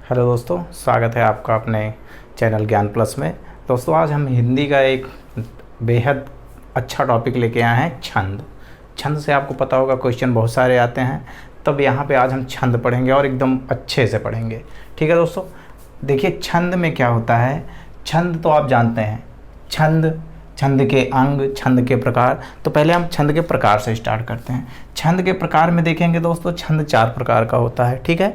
Hello दोस्तों, स्वागत है आपका अपने चैनल ज्ञान प्लस में। दोस्तों, आज हम हिंदी का एक बेहद अच्छा टॉपिक लेके आए हैं, छंद। छंद से आपको पता होगा क्वेश्चन बहुत सारे आते हैं, तब यहाँ पे आज हम छंद पढ़ेंगे और एकदम अच्छे से पढ़ेंगे। ठीक है दोस्तों, देखिए छंद में क्या होता है। छंद तो आप जानते हैं, छंद के अंग, छंद के प्रकार। तो पहले हम छंद के प्रकार से स्टार्ट करते हैं। छंद के प्रकार में देखेंगे दोस्तों, छंद 4 प्रकार का होता है। ठीक है,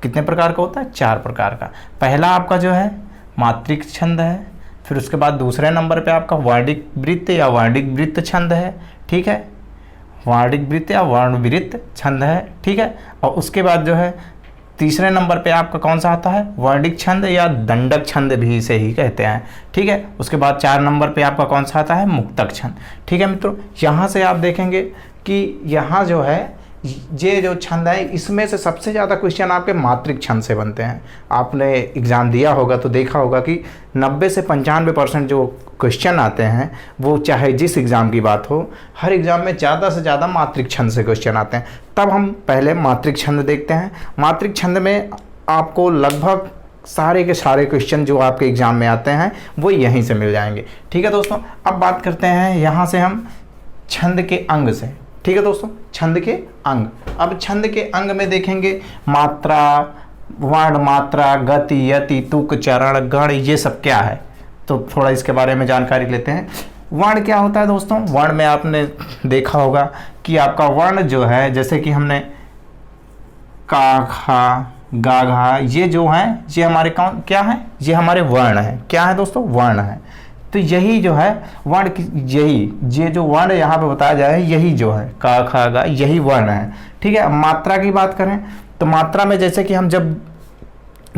कितने प्रकार का होता है? 4 प्रकार का। पहला आपका जो है मात्रिक छंद है, फिर उसके बाद दूसरे नंबर पे आपका वार्णिक वृत्त या वर्णिक वृत्त छंद है। ठीक है, वार्णिक वृत्त या वर्ण वृत्त छंद है। ठीक है, और उसके बाद जो है तीसरे नंबर पे आपका कौन सा आता है? वर्णिक छंद या दंडक छंद भी इसे ही कहते हैं। ठीक है, उसके बाद 4 नंबर पे आपका कौन सा आता है? मुक्तक छंद। ठीक है मित्रों, यहाँ से आप देखेंगे कि यहाँ जो है ये जो छंद है, इसमें से सबसे ज़्यादा क्वेश्चन आपके मात्रिक छंद से बनते हैं। आपने एग्ज़ाम दिया होगा तो देखा होगा कि 90 से 95% जो क्वेश्चन आते हैं, वो चाहे जिस एग्ज़ाम की बात हो, हर एग्ज़ाम में ज़्यादा से ज़्यादा मात्रिक छंद से क्वेश्चन आते हैं। तब हम पहले मात्रिक छंद देखते हैं। मात्रिक छंद में आपको लगभग सारे के सारे क्वेश्चन जो आपके एग्ज़ाम में आते हैं वो यहीं से मिल जाएंगे। ठीक है दोस्तों, अब बात करते हैं यहाँ से हम छंद के अंग से। ठीक है दोस्तों, छंद के अंग। अब छंद के अंग में देखेंगे मात्रा, वर्ण, मात्रा, गति, यति, तुक, चरण, गण, ये सब क्या है, तो थोड़ा इसके बारे में जानकारी लेते हैं। वर्ण क्या होता है दोस्तों? वर्ण में आपने देखा होगा कि आपका वर्ण जो है, जैसे कि हमने का, खा, गा, घा, ये जो है ये हमारे कौन क्या है? ये हमारे वर्ण है। क्या है दोस्तों? वर्ण है। तो यही जो है वर्ण, ये जो वर्ण यहाँ पे बताया जाए, यही जो है का, खा, गा, यही वर्ण है। ठीक है, मात्रा की बात करें तो मात्रा में जैसे कि हम जब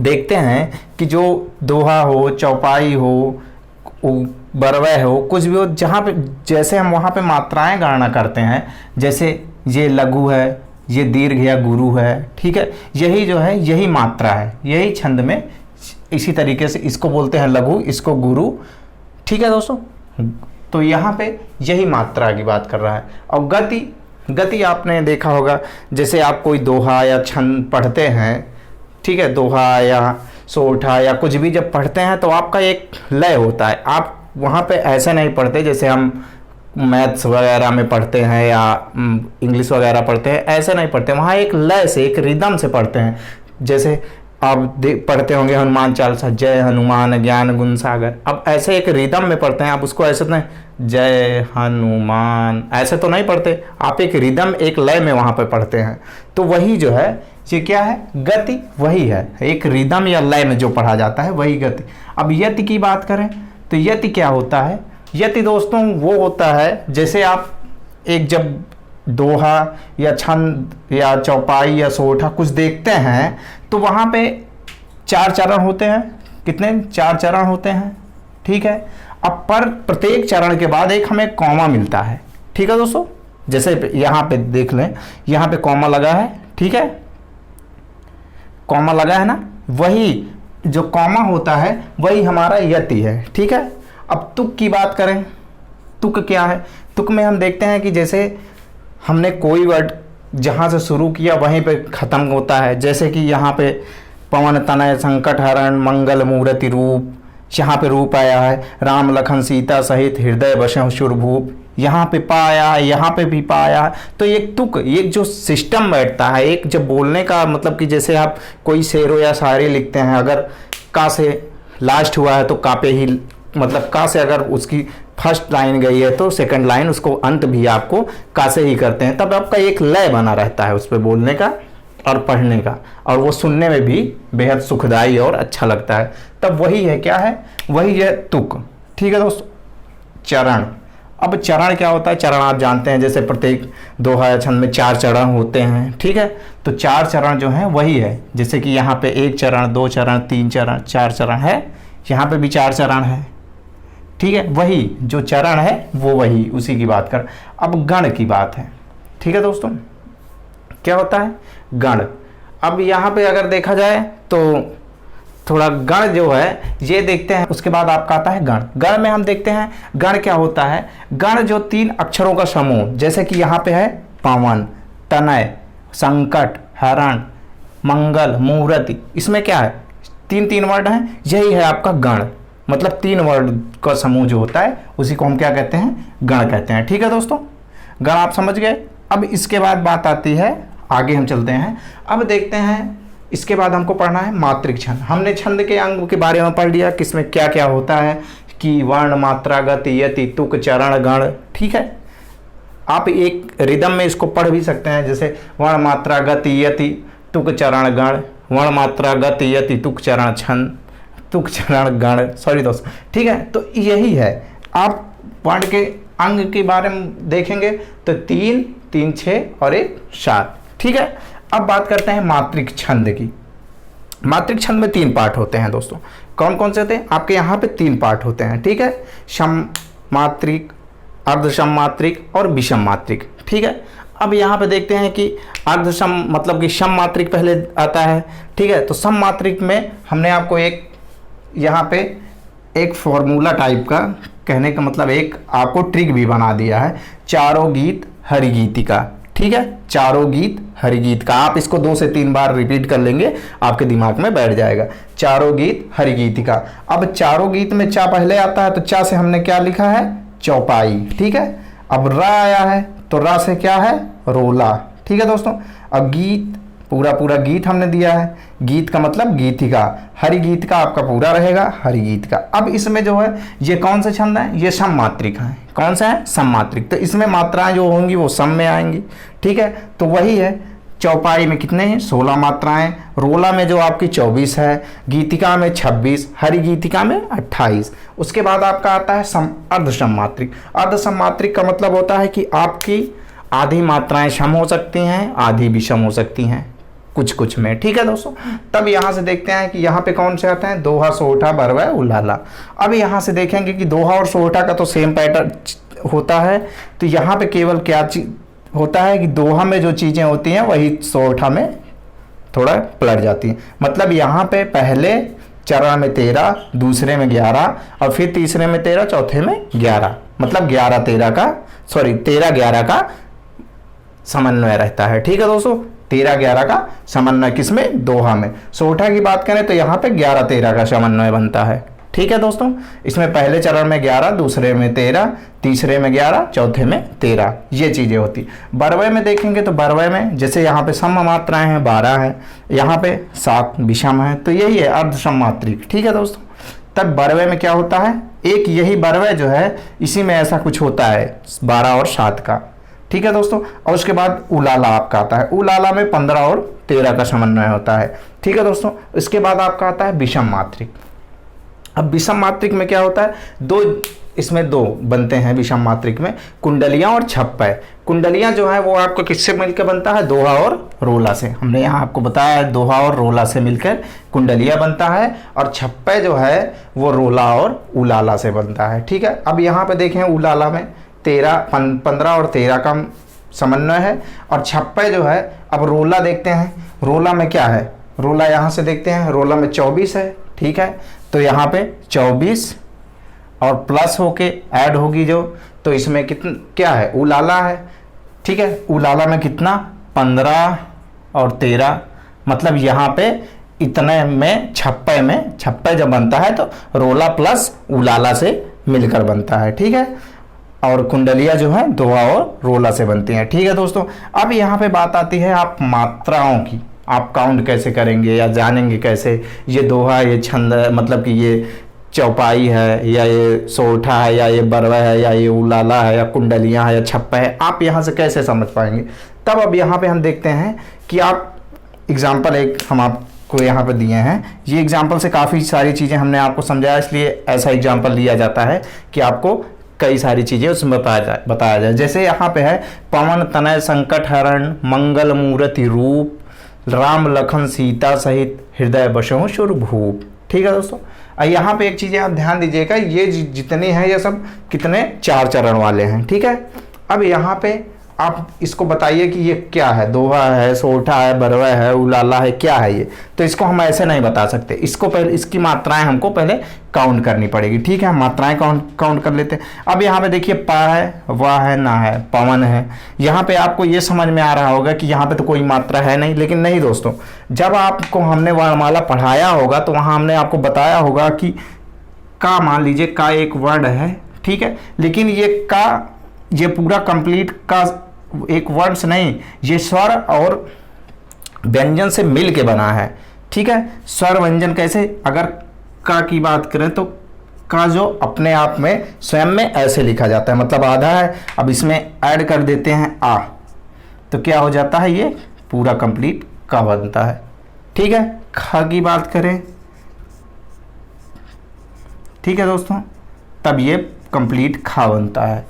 देखते हैं कि जो दोहा हो, चौपाई हो, बरवै हो, कुछ भी हो, जहाँ पे जैसे हम वहाँ पे मात्राएं गणना करते हैं, जैसे ये लघु है, ये दीर्घ या गुरु है। ठीक है, यही जो है यही मात्रा है, यही छंद में इसी तरीके से इसको बोलते हैं लघु, इसको गुरु। ठीक है दोस्तों, तो यहाँ पे यही मात्रा की बात कर रहा है। और गति आपने देखा होगा, जैसे आप कोई दोहा या छंद पढ़ते हैं, ठीक है, दोहा या सोठा या कुछ भी जब पढ़ते हैं तो आपका एक लय होता है। आप वहाँ पे ऐसे नहीं पढ़ते जैसे हम मैथ्स वगैरह में पढ़ते हैं या इंग्लिश वगैरह पढ़ते हैं, ऐसे नहीं पढ़ते। वहाँ एक लय से, एक रिदम से पढ़ते हैं। जैसे आप पढ़ते होंगे हनुमान चालीसा, जय हनुमान ज्ञान गुण सागर। अब ऐसे एक रिदम में पढ़ते हैं, आप उसको ऐसे तो नहीं जय हनुमान ऐसे तो नहीं पढ़ते, आप एक रिदम, एक लय में वहाँ पे पढ़ते हैं। तो वही जो है ये क्या है? गति वही है, एक रिदम या लय में जो पढ़ा जाता है वही गति। अब यति की बात करें तो यति क्या होता है? यति दोस्तों वो होता है, जैसे आप एक जब दोहा या छंद या चौपाई या सोठा कुछ देखते हैं तो वहाँ पे 4 चरण होते हैं। कितने? 4 चरण होते हैं। ठीक है, अब पर प्रत्येक चरण के बाद एक हमें कॉमा मिलता है। ठीक है दोस्तों, जैसे यहाँ पे देख लें, यहाँ पे कॉमा लगा है। ठीक है, कॉमा लगा है ना, वही जो कॉमा होता है वही हमारा यति है। ठीक है, अब तुक की बात करें, तुक क्या है? तुक में हम देखते हैं कि जैसे हमने कोई वर्ड जहाँ से शुरू किया वहीं पे ख़त्म होता है। जैसे कि यहाँ पे पवन तनय संकट हरण मंगल मूर्ति रूप, यहाँ पे रूप आया है, राम लखन सीता सहित हृदय बसहु सुरभूप, यहाँ पे पा आया है, यहाँ पे भी पा आया है। तो एक तुक, एक जो सिस्टम बैठता है, एक जब बोलने का मतलब कि जैसे आप कोई शेरो या शायरी लिखते हैं, अगर का से लास्ट हुआ है तो का पे ही, मतलब का से अगर उसकी फर्स्ट लाइन गई है तो सेकंड लाइन उसको अंत भी आपको का से ही करते हैं। तब आपका एक लय बना रहता है उस पर बोलने का और पढ़ने का, और वो सुनने में भी बेहद सुखदायी और अच्छा लगता है। तब वही है, क्या है? वही है तुक। ठीक है दोस्तों, चरण। अब चरण क्या होता है? चरण आप जानते हैं, जैसे प्रत्येक दोहा या छंद में 4 चरण होते हैं। ठीक है, तो 4 चरण जो हैं वही है, जैसे कि यहाँ पे 1 चरण, 2 चरण, 3 चरण, 4 चरण है, यहाँ पे भी 4 चरण है। ठीक है, वही जो चरण है वो वही, उसी की बात कर। अब गण की बात है। ठीक है दोस्तों, क्या होता है? गण। अब यहाँ पे अगर देखा जाए तो थोड़ा गण जो है ये देखते हैं, उसके बाद आपका आता है गण। गण में हम देखते हैं गण क्या होता है। गण जो 3 अक्षरों का समूह, जैसे कि यहाँ पे है पवन, तनय, संकट, हरण, मंगल, मुहूर्त, इसमें क्या है? तीन तीन वर्ण हैं, यही है आपका गण, मतलब 3 वर्ण का समूह जो होता है उसी को हम क्या कहते हैं, गण कहते हैं। ठीक है दोस्तों, गण आप समझ गए। अब इसके बाद बात आती है, आगे हम चलते हैं, अब देखते हैं इसके बाद हमको पढ़ना है मात्रिक छंद। हमने छंद के अंग के बारे में पढ़ लिया, किसमें क्या क्या होता है, कि वर्ण, मात्रा, गति, यति, तुक, चरण, गण। ठीक है, आप एक रिदम में इसको पढ़ भी सकते हैं, जैसे वर्ण, मात्रा, गति, यति, तुक, चरण, गण, वर्ण, मात्रा, गति, यति, तुक, चरण, छंद, तुक, चरण, गण। सॉरी दोस्तों, ठीक है, तो यही है। आप वर्ण के अंग के बारे में देखेंगे तो 3, 3, 6 और 1, 7। ठीक है, अब बात करते हैं मात्रिक छंद की। मात्रिक छंद में 3 पार्ट होते हैं दोस्तों। कौन कौन से होते हैं, आपके यहाँ पे 3 पार्ट होते हैं। ठीक है, सम मात्रिक, अर्धसम मात्रिक और विषम मात्रिक। ठीक है, अब यहाँ पे देखते हैं कि अर्धसम मतलब कि सम मात्रिक पहले आता है। ठीक है, तो सम मात्रिक में हमने आपको एक यहाँ पे एक फॉर्मूला टाइप का, कहने का मतलब एक आपको ट्रिक भी बना दिया है, चारों गीत हरिगीतिका। ठीक है, चारों गीत हरिगीत का, आप इसको 2 से 3 बार रिपीट कर लेंगे, आपके दिमाग में बैठ जाएगा, चारों गीत हरिगीतिका। अब चारों गीत में चा पहले आता है, तो चा से हमने क्या लिखा है, चौपाई। ठीक है, अब रा आया है, तो रा से क्या है, रोला। ठीक है दोस्तों, अब गीत, पूरा पूरा गीत हमने दिया है, गीत का मतलब गीतिका, हरिगीत का आपका पूरा रहेगा हरिगीत का। अब इसमें जो है ये कौन से छंद हैं, ये सम मात्रिक हैं। कौन सा है, सम मात्रिक, तो इसमें मात्राएं जो होंगी वो सम में आएंगी। ठीक है, तो वही है, चौपाई में कितने हैं, 16 मात्राएं, रोला में जो आपकी 24 है, गीतिका में 26, हरिगीतिका में 28। उसके बाद आपका आता है अर्धसम मात्रिक। अर्धसम मात्रिक का मतलब होता है कि आपकी आधी मात्राएं सम हो सकती हैं, आधी विषम हो सकती हैं कुछ कुछ में। ठीक है दोस्तों, तब यहाँ से देखते हैं कि यहाँ पे कौन से आते हैं, दोहा, सोहठा, बरवा, उलाला। अब यहाँ से देखेंगे कि दोहा और सोहठा का तो सेम पैटर्न होता है, तो यहाँ पे केवल क्या होता है कि दोहा में जो चीज़ें होती हैं वही सोहठा में थोड़ा पलट जाती हैं। मतलब यहाँ पे पहले चरण में 13, दूसरे में 11 और फिर तीसरे में 13, चौथे में 11, मतलब 13-11 का समन्वय रहता है। ठीक है दोस्तों, 13-11 का समन्वय किसमें, दोहा में। सोहठा की बात करें तो यहाँ पे 11-13 का समन्वय बनता है। ठीक है दोस्तों, इसमें पहले चरण में 11, दूसरे में 13, तीसरे में 11, चौथे में 13, ये चीज़ें होती। बरवे में देखेंगे तो बरवे में जैसे यहाँ पे सम मात्राएं हैं 12 है, यहाँ पे 7 विषम है, तो यही है अर्धसम मात्रिक। ठीक है दोस्तों, तब बरवे में क्या होता है, एक यही बरवे जो है इसी में ऐसा कुछ होता है 12 और 7 का। ठीक है दोस्तों, और उसके बाद उलाला आपका आता है, उलाला में 15 और 13 का समन्वय होता है। ठीक है दोस्तों, इसके बाद आपका आता है विषम मात्रिक। अब विषम मात्रिक में क्या होता है, इसमें दो बनते हैं विषम मात्रिक में, कुंडलियां और छप्पय। कुंडलियां जो है वो आपको किससे मिलकर बनता है, दोहा और रोला से। हमने यहाँ आपको बताया है दोहा और रोला से मिलकर कुंडलिया बनता है, और छप्पय जो है वो रोला और उलाला से बनता है। ठीक है, अब यहाँ पे देखें उलाला में 15 और 13 का समन्वय है, और छप्पय जो है, अब रोला देखते हैं, रोला में क्या है, रोला यहाँ से देखते हैं, रोला में 24 है। ठीक है, तो यहाँ पे 24 और प्लस होके ऐड होगी जो, तो इसमें कितना क्या है, उलाला है। ठीक है, उलाला में कितना 15 और 13, मतलब यहाँ पे इतने में छप्पय जब बनता है तो रोला प्लस उलाला से मिलकर बनता है। ठीक है, और कुंडलिया जो है दोहा और रोला से बनती हैं। ठीक है दोस्तों, अब यहाँ पे बात आती है आप मात्राओं की, आप काउंट कैसे करेंगे या जानेंगे कैसे, ये दोहा, ये छंद, मतलब कि ये चौपाई है या ये सोठा है या ये बरवा है या ये उलाला है या कुंडलियाँ है या छप्पा है, आप यहाँ से कैसे समझ पाएंगे। तब अब यहाँ पे हम देखते हैं कि आप एग्जाम्पल एक हम आपको यहाँ पे दिए हैं, ये एग्जाम्पल से काफ़ी सारी चीज़ें हमने आपको समझाया, इसलिए ऐसा एग्जाम्पल लिया जाता है कि आपको कई सारी चीज़ें उसमें बताया जाए। जैसे यहाँ पे है, पवन तनय संकट हरण, मंगल मूर्ति रूप, राम लखन सीता सहित हृदय बसों शुर भूप। ठीक है दोस्तों, यहाँ पे एक चीज़ें आप ध्यान दीजिएगा, ये जितने हैं ये सब कितने 4 चरण वाले हैं। ठीक है, अब यहाँ पे आप इसको बताइए कि ये क्या है, दोहा है, सोठा है, बरवा है, उलाला है, क्या है ये। तो इसको हम ऐसे नहीं बता सकते, इसको पहले इसकी मात्राएं हमको पहले काउंट करनी पड़ेगी। ठीक है, हम मात्राएं काउंट कर लेते हैं। अब यहाँ पे देखिए पा है, वाह है, ना है, पवन है। यहाँ पे आपको ये समझ में आ रहा होगा कि यहाँ पे तो कोई मात्रा है नहीं, लेकिन नहीं दोस्तों, जब आपको हमने वर्णमाला पढ़ाया होगा तो वहाँ हमने आपको बताया होगा कि का, मान लीजिए का एक वर्ड है, ठीक है, लेकिन ये पूरा कंप्लीट का एक वर्ड्स नहीं, ये स्वर और व्यंजन से मिल के बना है। ठीक है, स्वर व्यंजन कैसे, अगर का की बात करें तो का जो अपने आप में स्वयं में ऐसे लिखा जाता है, मतलब आधा है, अब इसमें ऐड कर देते हैं आ, तो क्या हो जाता है, ये पूरा कंप्लीट का बनता है। ठीक है, ख की बात करें, ठीक है दोस्तों, तब ये कंप्लीट खा बनता है।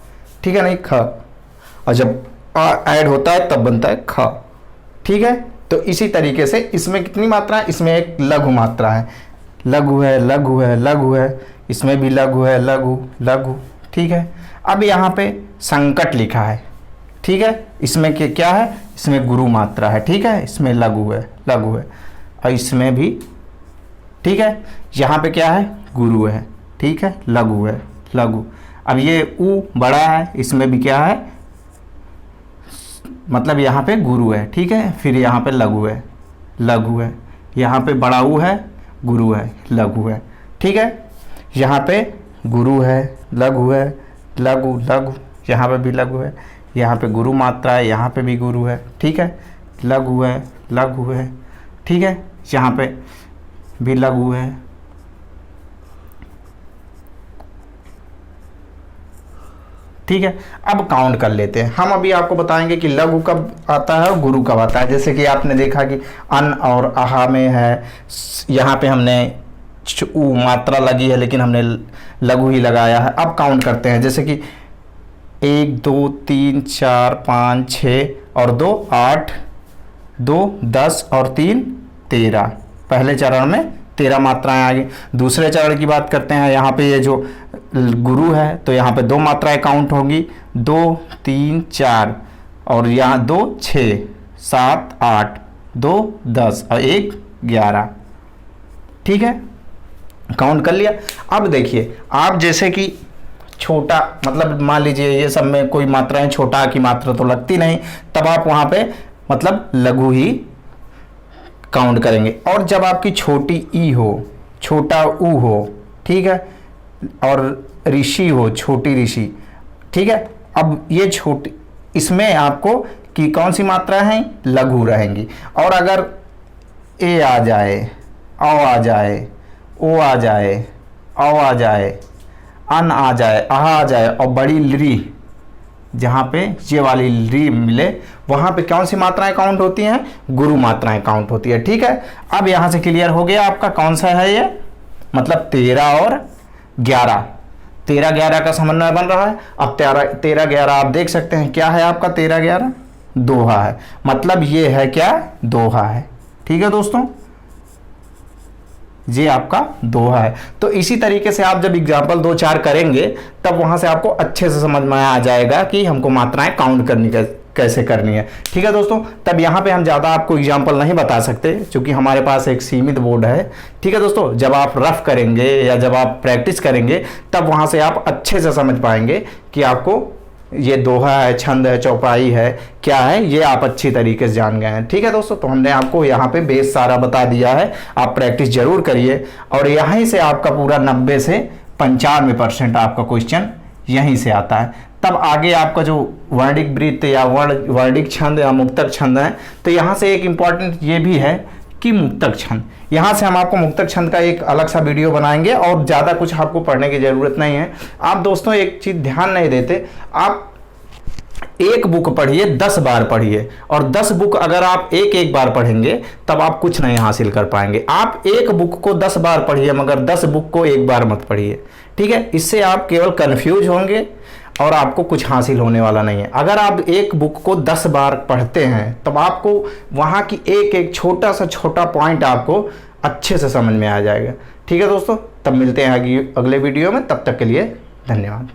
ठीक है, नहीं ख, और जब आ ऐड होता है तब बनता है ख। ठीक है, तो इसी तरीके से इसमें कितनी मात्रा है, इसमें एक लघु मात्रा है, लघु है, लघु है, लघु है, इसमें भी लघु है, लघु लघु। ठीक है, अब यहाँ पे संकट लिखा है। ठीक है, इसमें क्या है, इसमें गुरु मात्रा है। ठीक है, इसमें लघु है, लघु है, और इसमें भी, ठीक है, यहाँ पे क्या है, गुरु है। ठीक है, लघु है, लघु। अब ये ऊ बड़ा है, इसमें भी क्या है, मतलब यहाँ पे गुरु है। ठीक है, फिर यहाँ पे लघु है, लघु है, यहाँ पे बड़ा ऊ है, गुरु है, लघु है। ठीक है, यहाँ पे गुरु है, लघु है, लघु लघु, यहाँ पे भी लघु है, यहाँ पे गुरु मात्रा है, यहाँ पे भी गुरु है। ठीक है, लघु है, लघु है। ठीक है, यहाँ पे भी लघु है। ठीक है, अब काउंट कर लेते हैं हम। अभी आपको बताएंगे कि लघु कब आता है और गुरु कब आता है। जैसे कि आपने देखा कि अन और आहा में है, यहाँ पे हमने ऊ मात्रा लगी है, लेकिन हमने लघु ही लगाया है। अब काउंट करते हैं, जैसे कि 1 2 3 4 5 6 और 2 8, 2 10 और 3 13। पहले चरण में 13 मात्राएं आ गई। दूसरे चरण की बात करते हैं, यहाँ पे ये जो गुरु है तो यहाँ पे 2 मात्राएं काउंट होंगी, 2 3 4, और यहाँ 2 6 7 8, 2 10 और 1 11। ठीक है, काउंट कर लिया। अब देखिए, आप जैसे कि छोटा, मतलब मान लीजिए ये सब में कोई मात्राएं, छोटा की मात्रा तो लगती नहीं, तब आप वहाँ पे मतलब लघु ही काउंट करेंगे। और जब आपकी छोटी ई हो, छोटा ऊ हो, ठीक है, और ऋषि हो, छोटी ऋषि, ठीक है, अब ये छोटी, इसमें आपको कि कौन सी मात्रा है, लघु रहेंगी। और अगर ए आ जाए, औ आ जाए, ओ आ जाए, औ आ जाए, अन आ जाए, आह आ जाए, और बड़ी ली, जहाँ पे ये वाली ली मिले, वहाँ पे कौन सी मात्राएं काउंट होती हैं, गुरु मात्राएं काउंट होती है। ठीक है, अब यहाँ से क्लियर हो गया आपका कौन सा है ये, मतलब 13 और 11, 13 11 का समन्वय बन रहा है। अब 13 11 आप देख सकते हैं क्या है आपका, 13 11 दोहा है, मतलब ये है क्या, दोहा है। ठीक है दोस्तों, ये आपका दोहा है। तो इसी तरीके से आप जब एग्जाम्पल 2-4 करेंगे तब वहां से आपको अच्छे से समझ में आ जाएगा कि हमको मात्राएं काउंट करनी कैसे करनी है। ठीक है दोस्तों, तब यहाँ पे हम ज़्यादा आपको एग्जाम्पल नहीं बता सकते क्योंकि हमारे पास एक सीमित बोर्ड है। ठीक है दोस्तों, जब आप रफ करेंगे या जब आप प्रैक्टिस करेंगे तब वहाँ से आप अच्छे से समझ पाएंगे कि आपको ये दोहा है, छंद है, चौपाई है, क्या है, ये आप अच्छी तरीके से जान गए हैं। ठीक है दोस्तों, तो हमने आपको यहाँ पे बेस सारा बता दिया है, आप प्रैक्टिस जरूर करिए और यहीं से आपका पूरा 90 से 95% आपका क्वेश्चन यहीं से आता है। तब आगे आपका जो वर्णिक वृत्त या वर्णिक छंद या मुक्तक छंद है, तो यहाँ से एक इम्पॉर्टेंट ये भी है कि मुक्तक छंद, यहाँ से हम आपको मुक्तक छंद का एक अलग सा वीडियो बनाएंगे और ज़्यादा कुछ आपको पढ़ने की ज़रूरत नहीं है। आप दोस्तों एक चीज़ ध्यान नहीं देते, आप एक बुक पढ़िए, 10 बार पढ़िए, और 10 बुक अगर आप एक बार पढ़ेंगे तब आप कुछ नहीं हासिल कर पाएंगे। आप एक बुक को 10 बार पढ़िए मगर 10 बुक को एक बार मत पढ़िए। ठीक है, इससे आप केवल कंफ्यूज होंगे और आपको कुछ हासिल होने वाला नहीं है। अगर आप एक बुक को 10 बार पढ़ते हैं तब आपको वहाँ की एक छोटा सा छोटा पॉइंट आपको अच्छे से समझ में आ जाएगा। ठीक है दोस्तों, तब मिलते हैं अगले वीडियो में, तब तक के लिए धन्यवाद।